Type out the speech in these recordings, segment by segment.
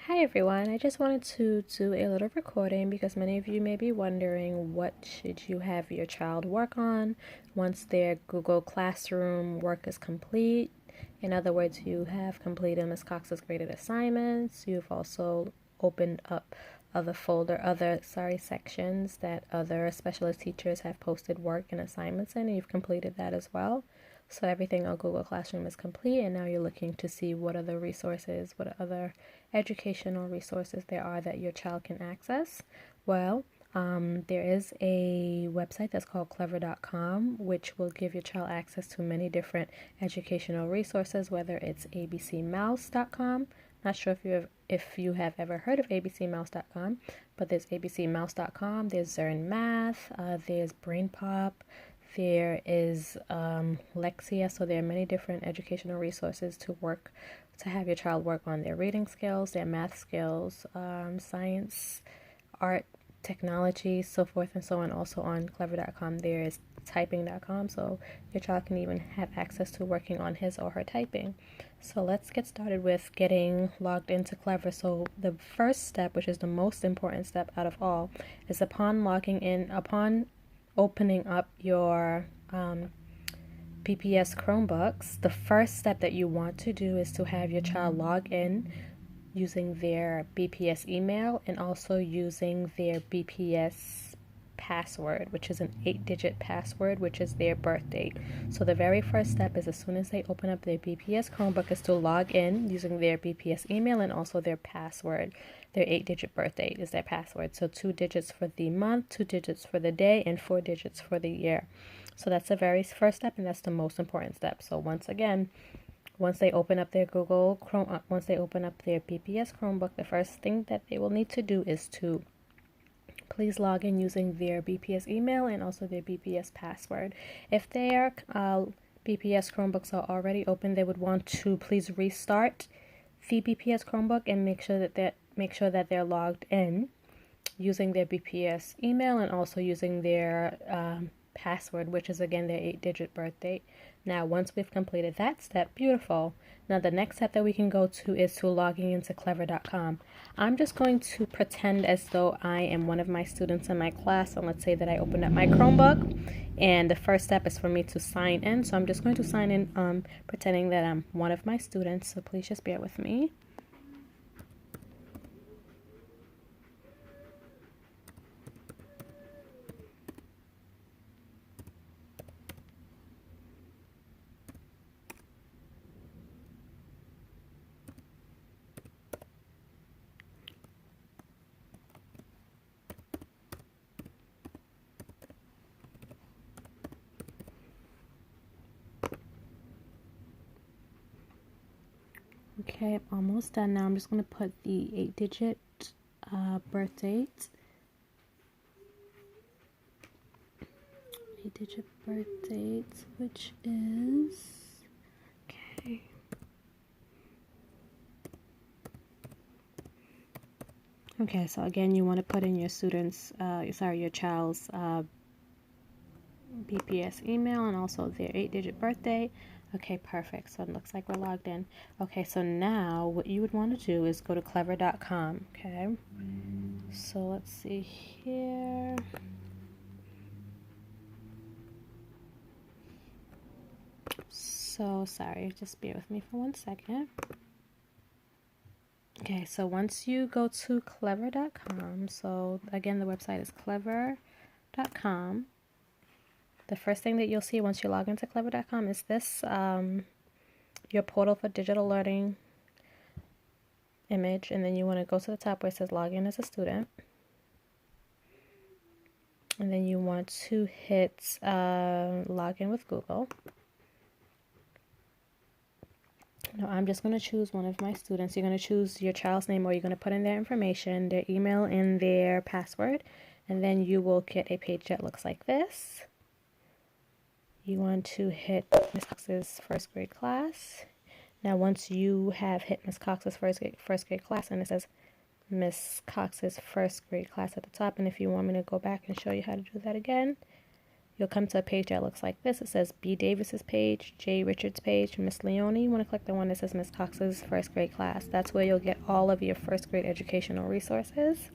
Hi everyone, I just wanted to do a little recording because many of you may be wondering what should you have your child work on once their Google Classroom work is complete. In other words, you have completed Ms. Cox's graded assignments. You've also opened up other sections that other specialist teachers have posted work and assignments in, and you've completed that as well. So everything on Google Classroom is complete, and now you're looking to see what other resources, what other educational resources there are that your child can access. Well, there is a website that's called clever.com, which will give your child access to many different educational resources, whether it's abcmouse.com. Not sure if you have ever heard of abcmouse.com, but there's abcmouse.com, there's Zern Math, there's BrainPop, there is Lexia. So there are many different educational resources to have your child work on their reading skills, their math skills, science, art, technology, so forth and so on. Also on clever.com there is typing.com, so your child can even have access to working on his or her typing. So let's get started with getting logged into Clever. So the first step, which is the most important step out of all, is upon opening up your BPS Chromebooks, the first step that you want to do is to have your child log in using their BPS email and also using their BPS password, which is an 8-digit password, which is their birth date. So the very first step is, as soon as they open up their BPS Chromebook, is to log in using their BPS email and also their password. Their 8-digit birth date is their password. So 2 digits for the month, 2 digits for the day, and 4 digits for the year. So that's the very first step, and that's the most important step. So once they open up their once they open up their BPS Chromebook, the first thing that they will need to do is to please log in using their BPS email and also their BPS password. If their BPS Chromebooks are already open, they would want to please restart the BPS Chromebook and make sure that they're logged in using their BPS email and also using their password, which is again their 8-digit birth date. Now, once we've completed that step, beautiful. Now, the next step that we can go to is to logging into clever.com. I'm just going to pretend as though I am one of my students in my class, and let's say that I opened up my Chromebook, and the first step is for me to sign in. So I'm just going to sign in, pretending that I'm one of my students. So please just bear with me. Okay, I'm almost done now. I'm just going to put the 8-digit birth date. 8-digit birth date, which is, okay. Okay, so again, you want to put in your your child's BPS email and also their 8-digit birthday. Okay, perfect. So it looks like we're logged in. Okay, so now what you would want to do is go to clever.com. Okay, so let's see here. So sorry, just bear with me for 1 second. Okay, so once you go to clever.com, so again, the website is clever.com. The first thing that you'll see once you log into clever.com is this, your portal for digital learning image, and then you want to go to the top where it says log in as a student. And then you want to hit log in with Google. Now I'm just going to choose one of my students. You're going to choose your child's name, or you're going to put in their information, their email and their password, and then you will get a page that looks like this. You want to hit Ms. Cox's first grade class. Now once you have hit Ms. Cox's first grade class, and it says Ms. Cox's first grade class at the top, and if you want me to go back and show you how to do that again, you'll come to a page that looks like this. It says B. Davis's page, J. Richards' page, Miss Leone. You want to click the one that says Miss Cox's first grade class. That's where you'll get all of your first grade educational resources.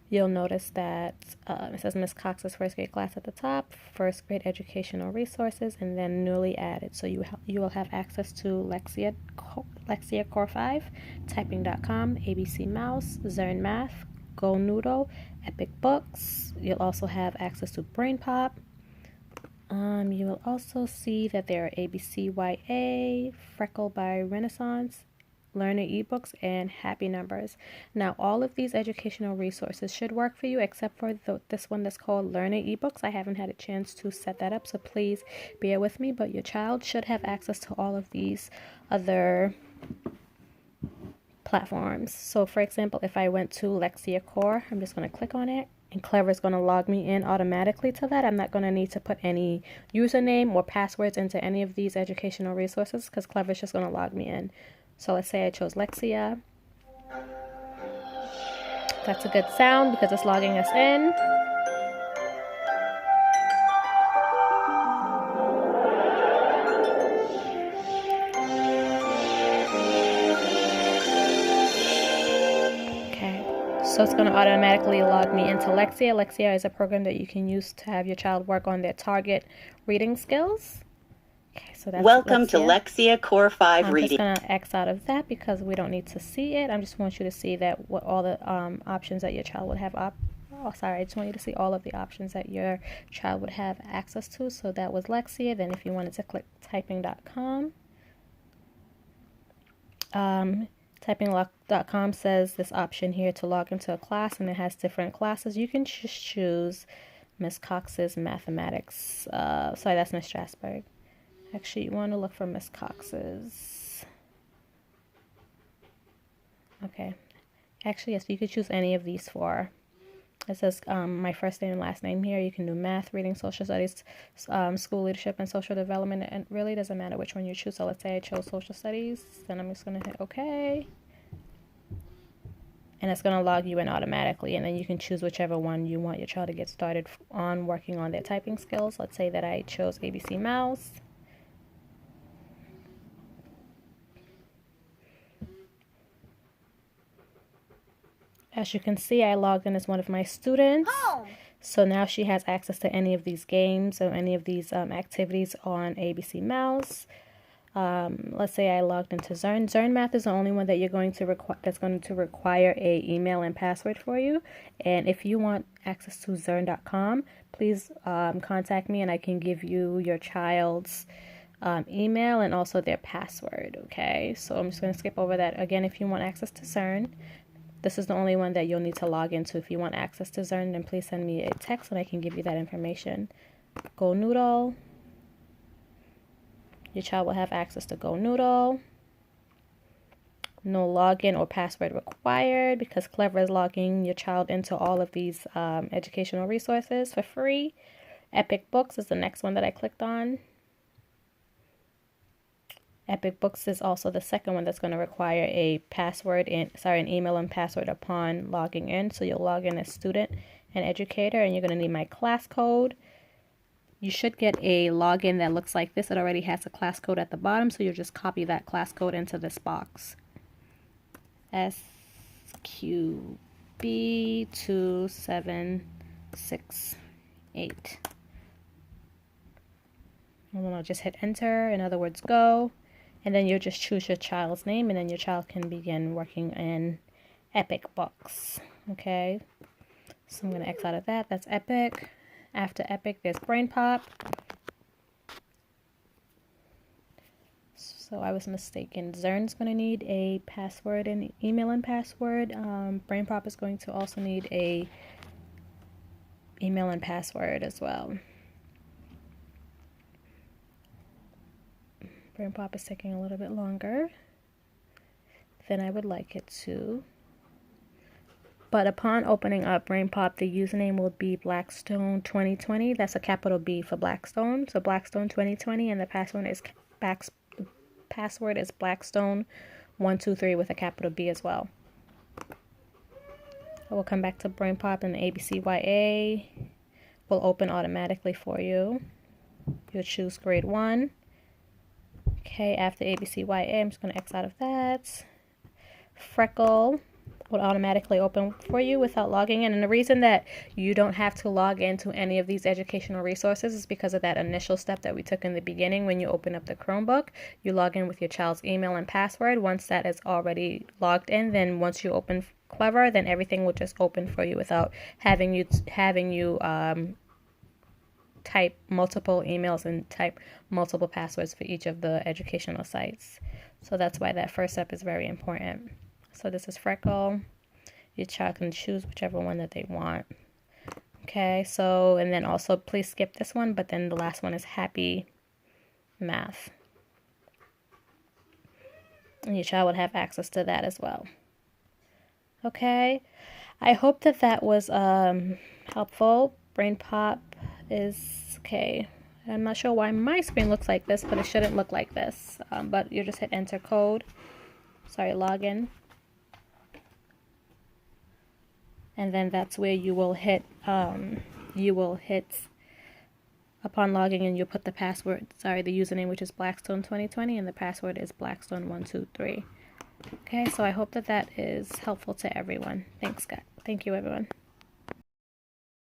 You'll notice that it says Miss Cox's first grade class at the top, first grade educational resources, and then newly added. So you will have access to Lexia Core 5, Typing.com, ABC Mouse, Zern Math, Go Noodle, Epic Books. You'll also have access to BrainPop. You will also see that there are ABCYA, Freckle by Renaissance, Learner eBooks, and Happy Numbers. Now, all of these educational resources should work for you except for this one that's called Learner eBooks. I haven't had a chance to set that up, so please bear with me, but your child should have access to all of these other platforms. So, for example, if I went to Lexia Core, I'm just going to click on it, and Clever is going to log me in automatically to that. I'm not going to need to put any username or passwords into any of these educational resources because Clever is just going to log me in. So let's say I chose Lexia. That's a good sound because it's logging us in. Okay, so it's going to automatically log me into Lexia. Lexia is a program that you can use to have your child work on their target reading skills. Okay, so that's Welcome to Lexia Core 5 reading. I'm just going to X out of that because we don't need to see it. I just want you to see that what all the options that your child would have I just want you to see all of the options that your child would have access to. So that was Lexia. Then if you wanted to click Typing.com, Typing.com says this option here to log into a class, and it has different classes. You can just choose Miss Cox's mathematics. Sorry, that's Miss Strasberg. Actually, you want to look for Miss Cox's. Okay. Actually, yes, you could choose any of these four. It says my first name and last name here. You can do math, reading, social studies, school leadership, and social development. And it really doesn't matter which one you choose. So let's say I chose social studies. Then I'm just going to hit OK. And it's going to log you in automatically. And then you can choose whichever one you want your child to get started on working on their typing skills. Let's say that I chose ABC Mouse. As you can see, I logged in as one of my students. So now she has access to any of these games or any of these activities on ABC Mouse. Let's say I logged into Zern. Zern Math is the only one that you're going to that's going to require a email and password for you. And if you want access to Zern.com, please contact me and I can give you your child's email and also their password. Okay, so I'm just going to skip over that. Again, if you want access to Zern, this is the only one that you'll need to log into. If you want access to Zern, then please send me a text and I can give you that information. Go Noodle. Your child will have access to Go Noodle. No login or password required because Clever is logging your child into all of these educational resources for free. Epic Books is the next one that I clicked on. Epic Books is also the second one that's going to require a password an email and password upon logging in. So you'll log in as student and educator, and you're going to need my class code. You should get a login that looks like this. It already has a class code at the bottom, so you'll just copy that class code into this box. SQB2768. And then I'll just hit enter, in other words, go. And then you'll just choose your child's name, and then your child can begin working in Epic Books. Okay, so I'm going to X out of that. That's Epic. After Epic, there's BrainPop. So I was mistaken. Zern's going to need a password and email and password. BrainPop is going to also need a email and password as well. BrainPop is taking a little bit longer than I would like it to. But upon opening up BrainPop, the username will be Blackstone 2020. That's a capital B for Blackstone. So Blackstone 2020, and the password is Blackstone 123 with a capital B as well. I will come back to BrainPop and the ABCYA. will open automatically for you. You'll choose grade 1. Okay, after ABCYA, I'm just going to X out of that. Freckle will automatically open for you without logging in. And the reason that you don't have to log into any of these educational resources is because of that initial step that we took in the beginning. When you open up the Chromebook, you log in with your child's email and password. Once that is already logged in, then once you open Clever, then everything will just open for you without having you type multiple emails and type multiple passwords for each of the educational sites. So that's why that first step is very important. So this is Freckle. Your child can choose whichever one that they want. Okay, so, and then also please skip this one, but then the last one is Happy Math. And your child would have access to that as well. Okay, I hope that that was helpful. BrainPop is okay. I'm not sure why my screen looks like this, but it shouldn't look like this. But you just hit enter code. Sorry, login. And then that's where you will hit upon logging in, you'll put the password, the username, which is Blackstone 2020, and the password is Blackstone123. Okay, so I hope that that is helpful to everyone. Thanks, God. Thank you, everyone.